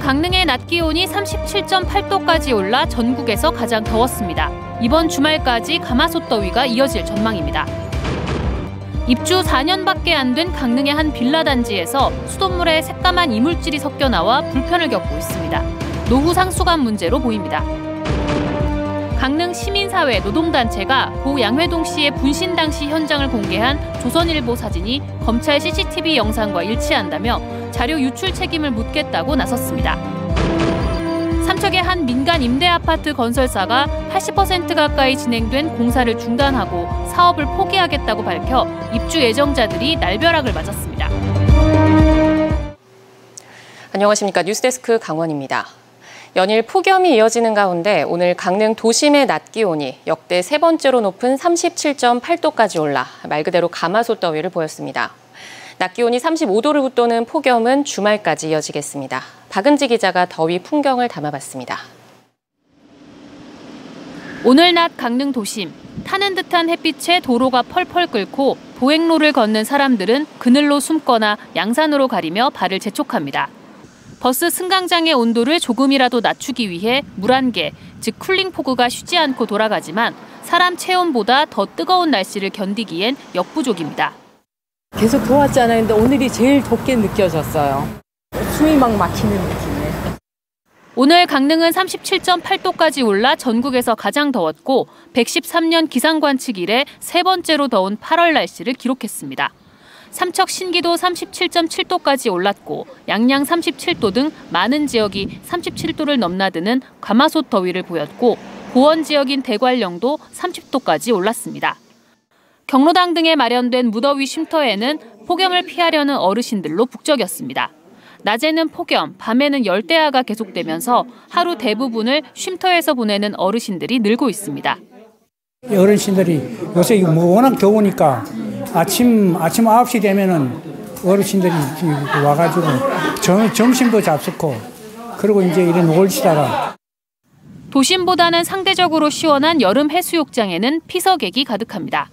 강릉의 낮 기온이 37.8도까지 올라 전국에서 가장 더웠습니다. 이번 주말까지 가마솥 더위가 이어질 전망입니다. 입주 4년밖에 안 된 강릉의 한 빌라 단지에서 수돗물에 새까만 이물질이 섞여 나와 불편을 겪고 있습니다. 노후 상수관 문제로 보입니다. 강릉 시민사회 노동단체가 고 양회동 씨의 분신 당시 현장을 공개한 조선일보 사진이 검찰 CCTV 영상과 일치한다며 자료 유출 책임을 묻겠다고 나섰습니다. 삼척의 한 민간 임대아파트 건설사가 80% 가까이 진행된 공사를 중단하고 사업을 포기하겠다고 밝혀 입주 예정자들이 날벼락을 맞았습니다. 안녕하십니까. 뉴스데스크 강원입니다. 연일 폭염이 이어지는 가운데 오늘 강릉 도심의 낮 기온이 역대 세 번째로 높은 37.8도까지 올라 말 그대로 가마솥 더위를 보였습니다. 낮 기온이 35도를 웃도는 폭염은 주말까지 이어지겠습니다. 박은지 기자가 더위 풍경을 담아봤습니다. 오늘 낮 강릉 도심. 타는 듯한 햇빛에 도로가 펄펄 끓고 보행로를 걷는 사람들은 그늘로 숨거나 양산으로 가리며 발을 재촉합니다. 버스 승강장의 온도를 조금이라도 낮추기 위해 물안개, 즉 쿨링포그가 쉬지 않고 돌아가지만 사람 체온보다 더 뜨거운 날씨를 견디기엔 역부족입니다. 계속 더웠잖아요. 근데 오늘이 제일 덥게 느껴졌어요. 숨이 막 막히는 느낌이에요. 오늘 강릉은 37.8도까지 올라 전국에서 가장 더웠고 113년 기상관측 이래 세 번째로 더운 8월 날씨를 기록했습니다. 삼척 신기도 37.7도까지 올랐고 양양 37도 등 많은 지역이 37도를 넘나드는 가마솥 더위를 보였고 고원 지역인 대관령도 30도까지 올랐습니다. 경로당 등에 마련된 무더위 쉼터에는 폭염을 피하려는 어르신들로 북적였습니다. 낮에는 폭염, 밤에는 열대야가 계속되면서 하루 대부분을 쉼터에서 보내는 어르신들이 늘고 있습니다. 어르신들이 요새 워낙 더우니까 아침 9시 되면은 어르신들이 와가지고 점심도 잡수고 그리고 이제 이런 올시다가 도심보다는 상대적으로 시원한 여름 해수욕장에는 피서객이 가득합니다.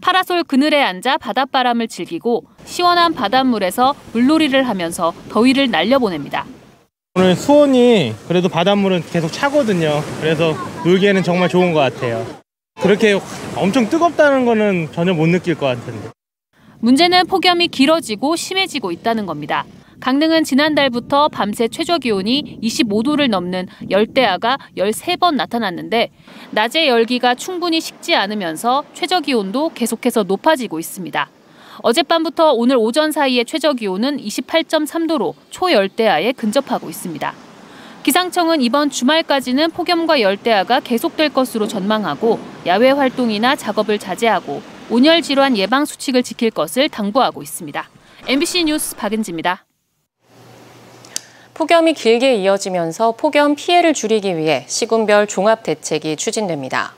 파라솔 그늘에 앉아 바닷바람을 즐기고 시원한 바닷물에서 물놀이를 하면서 더위를 날려보냅니다. 오늘 수온이 그래도 바닷물은 계속 차거든요. 그래서 놀기에는 정말 좋은 것 같아요. 그렇게 엄청 뜨겁다는 거는 전혀 못 느낄 것 같은데. 문제는 폭염이 길어지고 심해지고 있다는 겁니다. 강릉은 지난달부터 밤새 최저기온이 25도를 넘는 열대야가 13번 나타났는데 낮의 열기가 충분히 식지 않으면서 최저기온도 계속해서 높아지고 있습니다. 어젯밤부터 오늘 오전 사이의 최저기온은 28.3도로 초열대야에 근접하고 있습니다. 기상청은 이번 주말까지는 폭염과 열대야가 계속될 것으로 전망하고 야외 활동이나 작업을 자제하고 온열 질환 예방 수칙을 지킬 것을 당부하고 있습니다. MBC 뉴스 박은지입니다. 폭염이 길게 이어지면서 폭염 피해를 줄이기 위해 시군별 종합 대책이 추진됩니다.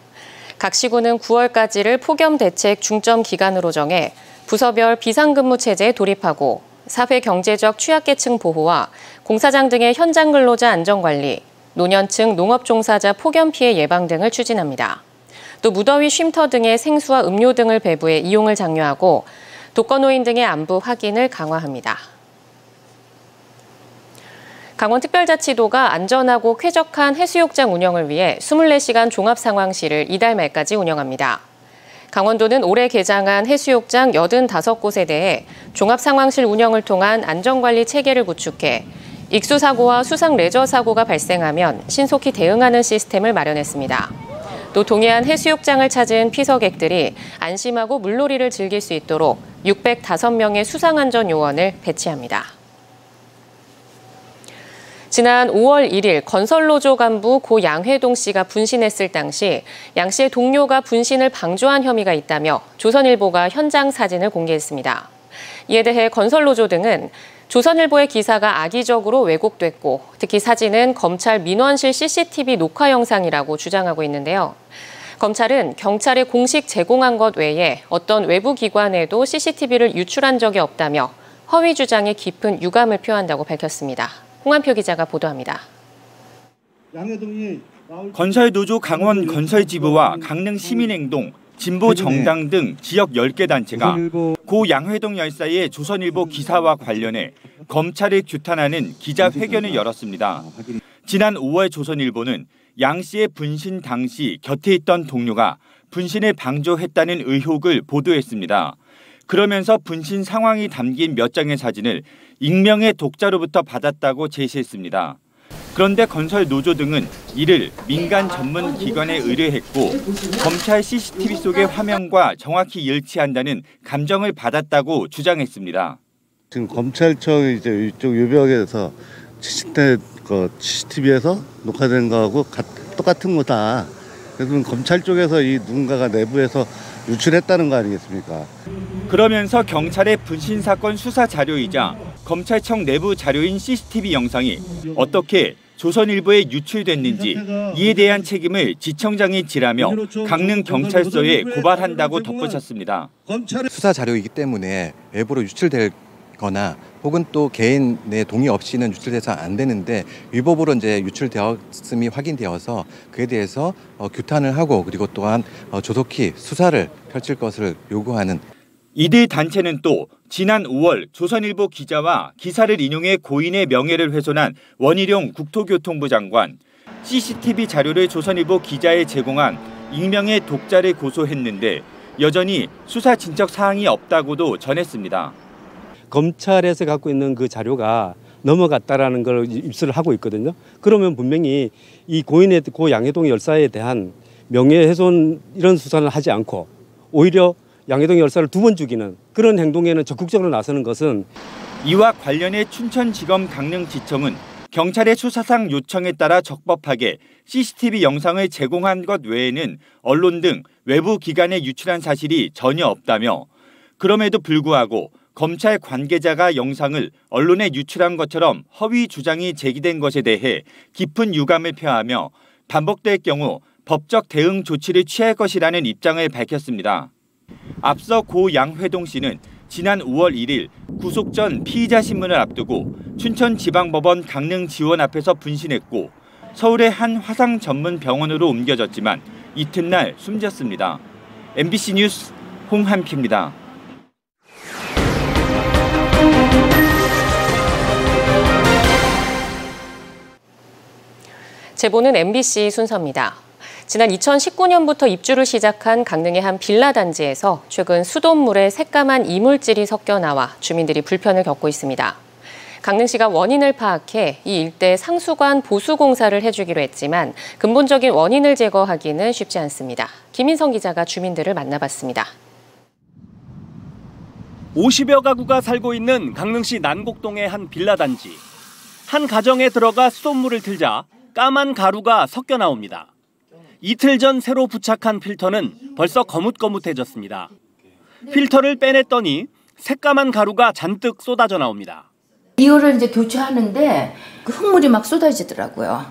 각 시군은 9월까지를 폭염 대책 중점 기간으로 정해 부서별 비상근무 체제에 돌입하고 사회 경제적 취약계층 보호와 공사장 등의 현장 근로자 안전관리, 노년층 농업 종사자 폭염 피해 예방 등을 추진합니다. 또 무더위 쉼터 등의 생수와 음료 등을 배부해 이용을 장려하고 독거노인 등의 안부 확인을 강화합니다. 강원특별자치도가 안전하고 쾌적한 해수욕장 운영을 위해 24시간 종합상황실을 이달 말까지 운영합니다. 강원도는 올해 개장한 해수욕장 85곳에 대해 종합상황실 운영을 통한 안전관리 체계를 구축해 익수사고와 수상 레저 사고가 발생하면 신속히 대응하는 시스템을 마련했습니다. 또 동해안 해수욕장을 찾은 피서객들이 안심하고 물놀이를 즐길 수 있도록 605명의 수상안전요원을 배치합니다. 지난 5월 1일 건설노조 간부 고 양회동 씨가 분신했을 당시 양 씨의 동료가 분신을 방조한 혐의가 있다며 조선일보가 현장 사진을 공개했습니다. 이에 대해 건설노조 등은 조선일보의 기사가 악의적으로 왜곡됐고 특히 사진은 검찰 민원실 CCTV 녹화 영상이라고 주장하고 있는데요. 검찰은 경찰에 공식 제공한 것 외에 어떤 외부 기관에도 CCTV를 유출한 적이 없다며 허위 주장에 깊은 유감을 표한다고 밝혔습니다. 홍한표 기자가 보도합니다. 건설노조 강원 건설지부와 강릉시민행동, 진보 정당 등 지역 10개 단체가 고 양회동 열사의 조선일보 기사와 관련해 검찰을 규탄하는 기자회견을 열었습니다. 지난 5월 조선일보는 양 씨의 분신 당시 곁에 있던 동료가 분신을 방조했다는 의혹을 보도했습니다. 그러면서 분신 상황이 담긴 몇 장의 사진을 익명의 독자로부터 받았다고 제시했습니다. 그런데 건설 노조 등은 이를 민간 전문 기관에 의뢰했고 검찰 CCTV 속의 화면과 정확히 일치한다는 감정을 받았다고 주장했습니다. 지금 검찰청 이제 이쪽 유벽에서 CCTV에서 녹화된 거하고 똑같은 거다. 그래서 검찰 쪽에서 이 누군가가 내부에서 유출했다는 거 아니겠습니까? 그러면서 경찰의 분신 사건 수사 자료이자 검찰청 내부 자료인 CCTV 영상이 어떻게 조선일보에 유출됐는지 이에 대한 책임을 지청장이 지라며 강릉경찰서에 고발한다고 덧붙였습니다. 수사 자료이기 때문에 외부로 유출되거나 혹은 또 개인의 동의 없이는 유출돼서 안 되는데 위법으로 이제 유출되었음이 확인되어서 그에 대해서 규탄을 하고 그리고 또한 조속히 수사를 펼칠 것을 요구하는. 이들 단체는 또 지난 5월 조선일보 기자와 기사를 인용해 고인의 명예를 훼손한 원희룡 국토교통부 장관, CCTV 자료를 조선일보 기자에 제공한 익명의 독자를 고소했는데 여전히 수사 진척 사항이 없다고도 전했습니다. 검찰에서 갖고 있는 그 자료가 넘어갔다라는 걸 입수를 하고 있거든요. 그러면 분명히 이 고인의 고 양회동 열사에 대한 명예훼손 이런 수사를 하지 않고 오히려 양회동 열사를 2번 죽이는 그런 행동에는 적극적으로 나서는 것은. 이와 관련해 춘천지검 강릉지청은 경찰의 수사상 요청에 따라 적법하게 CCTV 영상을 제공한 것 외에는 언론 등 외부 기관에 유출한 사실이 전혀 없다며 그럼에도 불구하고 검찰 관계자가 영상을 언론에 유출한 것처럼 허위 주장이 제기된 것에 대해 깊은 유감을 표하며 반복될 경우 법적 대응 조치를 취할 것이라는 입장을 밝혔습니다. 앞서 고 양회동 씨는 지난 5월 1일 구속 전 피의자 신문을 앞두고 춘천지방법원 강릉지원 앞에서 분신했고 서울의 한 화상 전문 병원으로 옮겨졌지만 이튿날 숨졌습니다. MBC 뉴스 홍한표입니다. 제보는 MBC 순서입니다. 지난 2019년부터 입주를 시작한 강릉의 한 빌라 단지에서 최근 수돗물에 새까만 이물질이 섞여 나와 주민들이 불편을 겪고 있습니다. 강릉시가 원인을 파악해 이 일대 상수관 보수 공사를 해주기로 했지만 근본적인 원인을 제거하기는 쉽지 않습니다. 김인성 기자가 주민들을 만나봤습니다. 50여 가구가 살고 있는 강릉시 난곡동의 한 빌라 단지. 한 가정에 들어가 수돗물을 틀자 까만 가루가 섞여 나옵니다. 이틀 전 새로 부착한 필터는 벌써 거뭇거뭇해졌습니다. 필터를 빼냈더니 새까만 가루가 잔뜩 쏟아져 나옵니다. 이거를 이제 교체하는데 그 흙물이 막 쏟아지더라고요.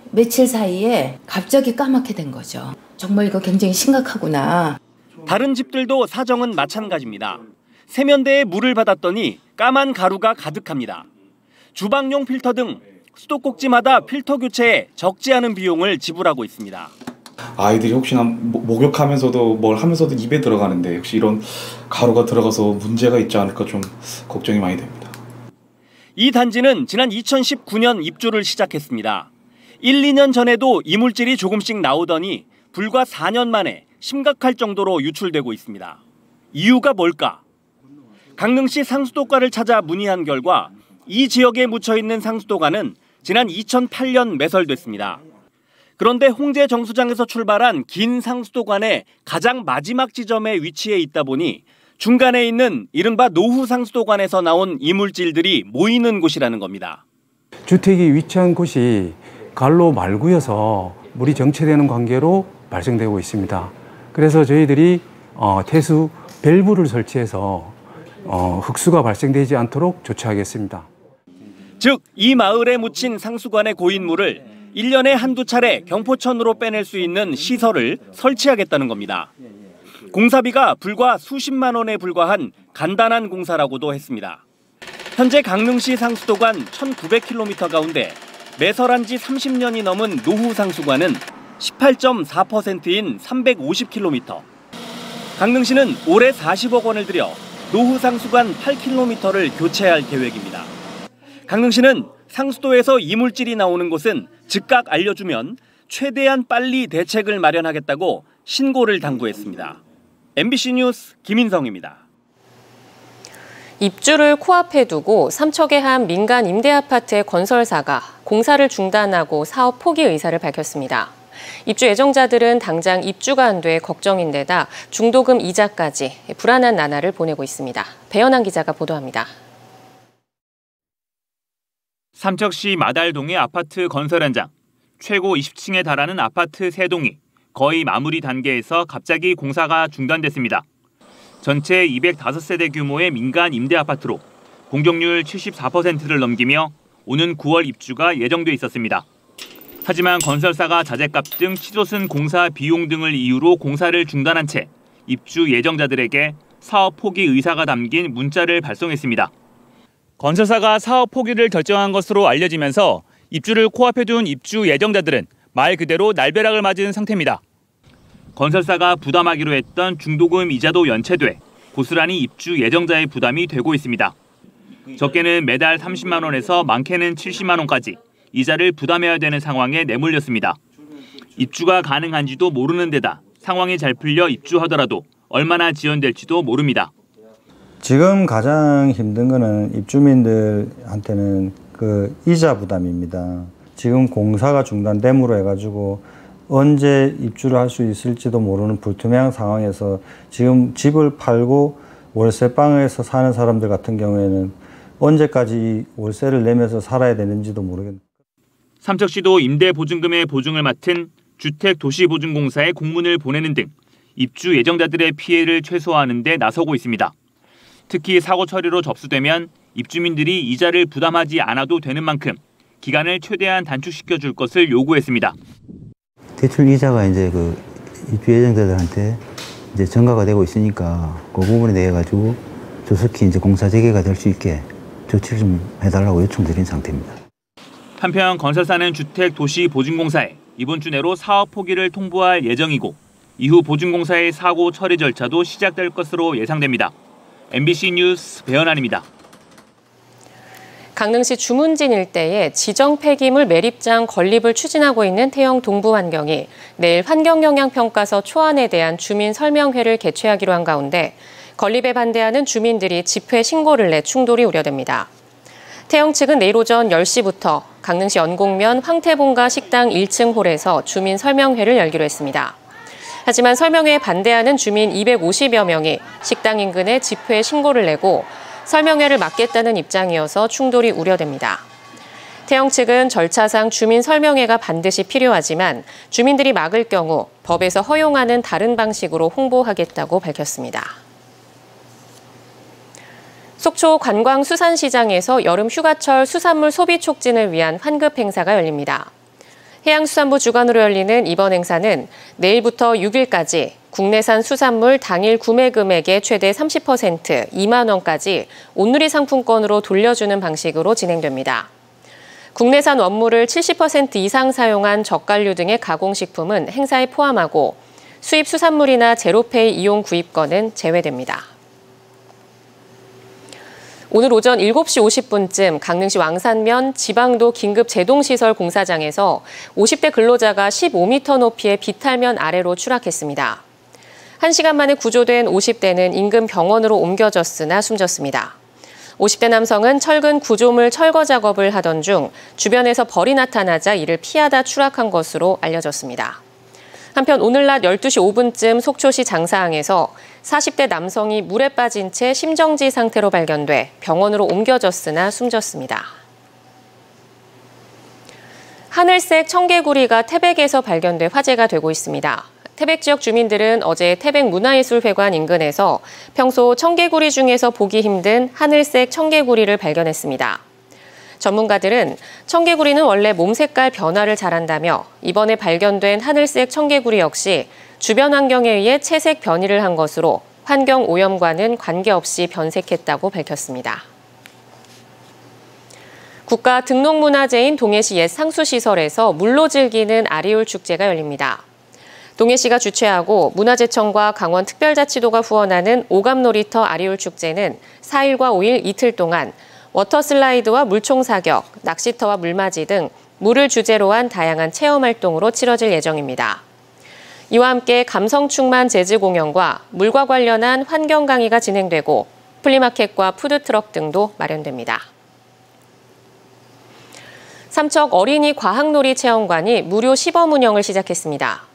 며칠 사이에 갑자기 까맣게 된 거죠. 정말 이거 굉장히 심각하구나. 다른 집들도 사정은 마찬가지입니다. 세면대에 물을 받았더니 까만 가루가 가득합니다. 주방용 필터 등 수도꼭지마다 필터 교체에 적지 않은 비용을 지불하고 있습니다. 아이들이 혹시나 목욕하면서도 뭘 하면서도 입에 들어가는데 혹시 이런 가루가 들어가서 문제가 있지 않을까 좀 걱정이 많이 됩니다. 이 단지는 지난 2019년 입주를 시작했습니다. 1, 2년 전에도 이물질이 조금씩 나오더니 불과 4년 만에 심각할 정도로 유출되고 있습니다. 이유가 뭘까? 강릉시 상수도과를 찾아 문의한 결과 이 지역에 묻혀있는 상수도관은 지난 2008년 매설됐습니다. 그런데 홍제 정수장에서 출발한 긴 상수도관의 가장 마지막 지점에 위치해 있다 보니 중간에 있는 이른바 노후 상수도관에서 나온 이물질들이 모이는 곳이라는 겁니다. 주택이 위치한 곳이 갈로 말구여서 물이 정체되는 관계로 발생되고 있습니다. 그래서 저희들이 태수 밸브를 설치해서 흑수가 발생되지 않도록 조치하겠습니다. 즉, 이 마을에 묻힌 상수관의 고인물을 1년에 한두 차례 경포천으로 빼낼 수 있는 시설을 설치하겠다는 겁니다. 공사비가 불과 수십만 원에 불과한 간단한 공사라고도 했습니다. 현재 강릉시 상수도관 1900km 가운데 매설한 지 30년이 넘은 노후 상수관은 18.4%인 350km. 강릉시는 올해 40억 원을 들여 노후상 수관 8km를 교체할 계획입니다. 강릉시는 상수도에서 이물질이 나오는 곳은 즉각 알려주면 최대한 빨리 대책을 마련하겠다고 신고를 당부했습니다. MBC 뉴스 김인성입니다. 입주를 코앞에 두고 삼척의 한 민간 임대아파트의 건설사가 공사를 중단하고 사업 포기 의사를 밝혔습니다. 입주 예정자들은 당장 입주가 안 돼 걱정인 데다 중도금 이자까지 불안한 나날을 보내고 있습니다. 배현한 기자가 보도합니다. 삼척시 마달동의 아파트 건설 현장. 최고 20층에 달하는 아파트 3동이 거의 마무리 단계에서 갑자기 공사가 중단됐습니다. 전체 205세대 규모의 민간 임대 아파트로 공정률 74%를 넘기며 오는 9월 입주가 예정돼 있었습니다. 하지만 건설사가 자재값 등 치솟은 공사 비용 등을 이유로 공사를 중단한 채 입주 예정자들에게 사업 포기 의사가 담긴 문자를 발송했습니다. 건설사가 사업 포기를 결정한 것으로 알려지면서 입주를 코앞에 둔 입주 예정자들은 말 그대로 날벼락을 맞은 상태입니다. 건설사가 부담하기로 했던 중도금 이자도 연체돼 고스란히 입주 예정자의 부담이 되고 있습니다. 적게는 매달 30만 원에서 많게는 70만 원까지 이자를 부담해야 되는 상황에 내몰렸습니다. 입주가 가능한지도 모르는 데다 상황이 잘 풀려 입주하더라도 얼마나 지연될지도 모릅니다. 지금 가장 힘든 거는 입주민들한테는 그 이자 부담입니다. 지금 공사가 중단됨으로 해가지고 언제 입주를 할 수 있을지도 모르는 불투명한 상황에서 지금 집을 팔고 월세방에서 사는 사람들 같은 경우에는 언제까지 월세를 내면서 살아야 되는지도 모르겠네요. 삼척시도 임대보증금의 보증을 맡은 주택도시보증공사에 공문을 보내는 등 입주 예정자들의 피해를 최소화하는 데 나서고 있습니다. 특히 사고 처리로 접수되면 입주민들이 이자를 부담하지 않아도 되는 만큼 기간을 최대한 단축시켜 줄 것을 요구했습니다. 대출 이자가 이제 그 입주 예정자들한테 이제 전가가 되고 있으니까 그 부분에 대해 가지고 조속히 이제 공사 재개가 될 수 있게 조치를 좀 해달라고 요청드린 상태입니다. 한편 건설사는 주택도시보증공사에 이번 주 내로 사업 포기를 통보할 예정이고 이후 보증공사의 사고 처리 절차도 시작될 것으로 예상됩니다. MBC 뉴스 배현환입니다. 강릉시 주문진 일대에 지정 폐기물 매립장 건립을 추진하고 있는 태영 동부환경이 내일 환경영향평가서 초안에 대한 주민 설명회를 개최하기로 한 가운데 건립에 반대하는 주민들이 집회 신고를 내 충돌이 우려됩니다. 태영 측은 내일 오전 10시부터 강릉시 연곡면 황태본가 식당 1층 홀에서 주민 설명회를 열기로 했습니다. 하지만 설명회에 반대하는 주민 250여 명이 식당 인근에 집회 신고를 내고 설명회를 막겠다는 입장이어서 충돌이 우려됩니다. 태영 측은 절차상 주민 설명회가 반드시 필요하지만 주민들이 막을 경우 법에서 허용하는 다른 방식으로 홍보하겠다고 밝혔습니다. 속초 관광수산시장에서 여름 휴가철 수산물 소비 촉진을 위한 환급 행사가 열립니다. 해양수산부 주관으로 열리는 이번 행사는 내일부터 6일까지 국내산 수산물 당일 구매 금액의 최대 30% 2만 원까지 온누리 상품권으로 돌려주는 방식으로 진행됩니다. 국내산 원물을 70% 이상 사용한 젓갈류 등의 가공식품은 행사에 포함하고 수입 수산물이나 제로페이 이용 구입권은 제외됩니다. 오늘 오전 7시 50분쯤 강릉시 왕산면 지방도 긴급제동시설 공사장에서 50대 근로자가 15m 높이의 비탈면 아래로 추락했습니다. 1시간 만에 구조된 50대는 인근 병원으로 옮겨졌으나 숨졌습니다. 50대 남성은 철근 구조물 철거 작업을 하던 중 주변에서 벌이 나타나자 이를 피하다 추락한 것으로 알려졌습니다. 한편 오늘 낮 12시 5분쯤 속초시 장사항에서 40대 남성이 물에 빠진 채 심정지 상태로 발견돼 병원으로 옮겨졌으나 숨졌습니다. 하늘색 청개구리가 태백에서 발견돼 화제가 되고 있습니다. 태백 지역 주민들은 어제 태백문화예술회관 인근에서 평소 청개구리 중에서 보기 힘든 하늘색 청개구리를 발견했습니다. 전문가들은 청개구리는 원래 몸 색깔 변화를 잘한다며 이번에 발견된 하늘색 청개구리 역시 주변 환경에 의해 채색 변이를 한 것으로 환경 오염과는 관계없이 변색했다고 밝혔습니다. 국가 등록문화재인 동해시 옛 상수시설에서 물로 즐기는 아리울 축제가 열립니다. 동해시가 주최하고 문화재청과 강원특별자치도가 후원하는 오감놀이터 아리울 축제는 4일과 5일 이틀 동안 워터슬라이드와 물총사격, 낚시터와 물맞이 등 물을 주제로 한 다양한 체험활동으로 치러질 예정입니다. 이와 함께 감성 충만 재즈 공연과 물과 관련한 환경 강의가 진행되고 플리마켓과 푸드트럭 등도 마련됩니다. 삼척 어린이 과학놀이 체험관이 무료 시범 운영을 시작했습니다.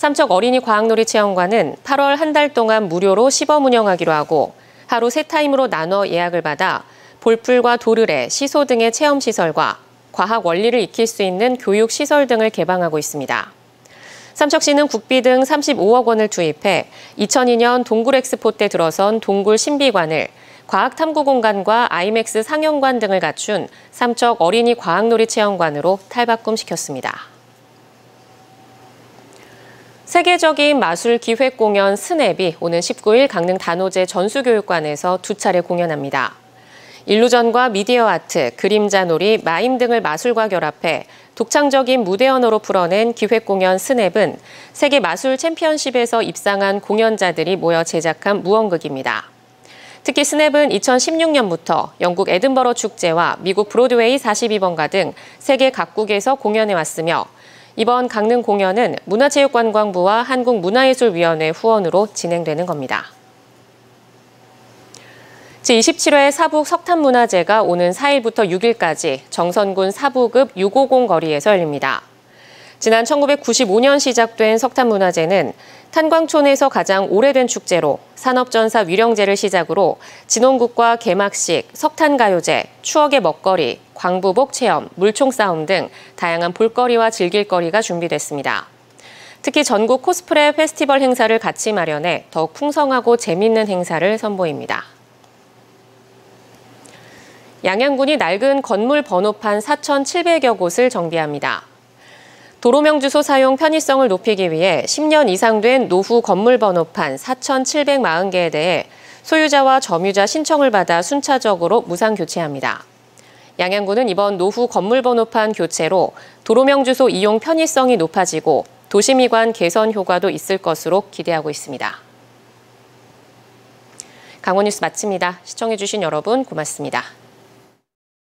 삼척 어린이 과학놀이 체험관은 8월 한 달 동안 무료로 시범 운영하기로 하고 하루 3타임으로 나눠 예약을 받아 볼풀과 도르래, 시소 등의 체험시설과 과학 원리를 익힐 수 있는 교육시설 등을 개방하고 있습니다. 삼척시는 국비 등 35억 원을 투입해 2002년 동굴 엑스포 때 들어선 동굴 신비관을 과학탐구공간과 아이맥스 상영관 등을 갖춘 삼척 어린이 과학놀이 체험관으로 탈바꿈시켰습니다. 세계적인 마술 기획공연 스냅이 오는 19일 강릉 단오제 전수교육관에서 2차례 공연합니다. 일루전과 미디어 아트, 그림자놀이, 마임 등을 마술과 결합해 독창적인 무대 언어로 풀어낸 기획공연 스냅은 세계 마술 챔피언십에서 입상한 공연자들이 모여 제작한 무언극입니다. 특히 스냅은 2016년부터 영국 에든버러 축제와 미국 브로드웨이 42번가 등 세계 각국에서 공연해왔으며 이번 강릉 공연은 문화체육관광부와 한국문화예술위원회 후원으로 진행되는 겁니다. 제27회 사북 석탄문화제가 오는 4일부터 6일까지 정선군 사부급 650 거리에서 열립니다. 지난 1995년 시작된 석탄문화제는 탄광촌에서 가장 오래된 축제로 산업전사 위령제를 시작으로 진홍국과 개막식, 석탄가요제, 추억의 먹거리, 광부복 체험, 물총싸움 등 다양한 볼거리와 즐길거리가 준비됐습니다. 특히 전국 코스프레 페스티벌 행사를 같이 마련해 더욱 풍성하고 재미있는 행사를 선보입니다. 양양군이 낡은 건물 번호판 4,700여 곳을 정비합니다. 도로명 주소 사용 편의성을 높이기 위해 10년 이상 된 노후 건물 번호판 4,740개에 대해 소유자와 점유자 신청을 받아 순차적으로 무상 교체합니다. 양양군은 이번 노후 건물 번호판 교체로 도로명 주소 이용 편의성이 높아지고 도시미관 개선 효과도 있을 것으로 기대하고 있습니다. 강원 뉴스 마칩니다. 시청해주신 여러분 고맙습니다.